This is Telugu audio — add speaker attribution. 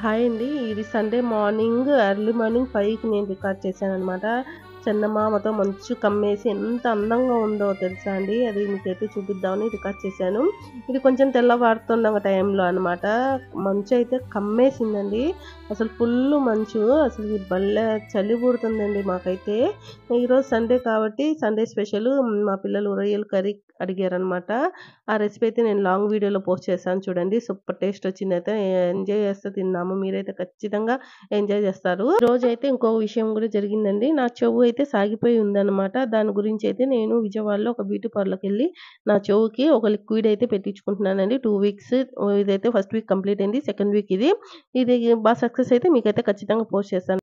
Speaker 1: హాయ్ అండి. ఇది సండే మార్నింగ్ ఎర్లీ మార్నింగ్ 5కి నేను రికార్డ్ చేశాననమాట. చందమామతో మంచు కమ్మేసి ఎంత అందంగా ఉందో తెలుసా అండి. అది మీకైతే చూపిద్దామని రికార్డ్ చేశాను. ఇది కొంచెం తెల్లవారుతున్న టైంలో అనమాట. మంచయితే కమ్మేసిందండి. అసలు ఫుల్లు మంచు. అసలు భలే చలి పుడుతుందండి మాకైతే. ఈరోజు సండే కాబట్టి సండే స్పెషల్ మా పిల్లలు రొయ్యల కర్రీ అడిగారనమాట. ఆ రెసిపీ అయితే నేను లాంగ్ వీడియోలో పోస్ట్ చేశాను చూడండి. సూపర్ టేస్ట్ వచ్చిందయితే ఎంజాయ్ చేస్తూ తిన్నాము. మీరైతే ఖచ్చితంగా ఎంజాయ్ చేస్తారు. రోజైతే ఇంకో విషయం కూడా జరిగిందండి. నా చెవు అయితే సాగిపోయి ఉందనమాట. దాని గురించి అయితే నేను విజయవాడలో ఒక బ్యూటీ పార్లర్‌కెళ్ళి నా చెవుకి ఒక లిక్విడ్ అయితే పెట్టించుకుంటున్నానండి. 2 వీక్స్ ఇదైతే ఫస్ట్ వీక్ కంప్లీట్ అయింది. సెకండ్ వీక్ ఇది. ఇది సక్సెస్ అయితే మీకైతే ఖచ్చితంగా పోస్ట్ చేస్తాను.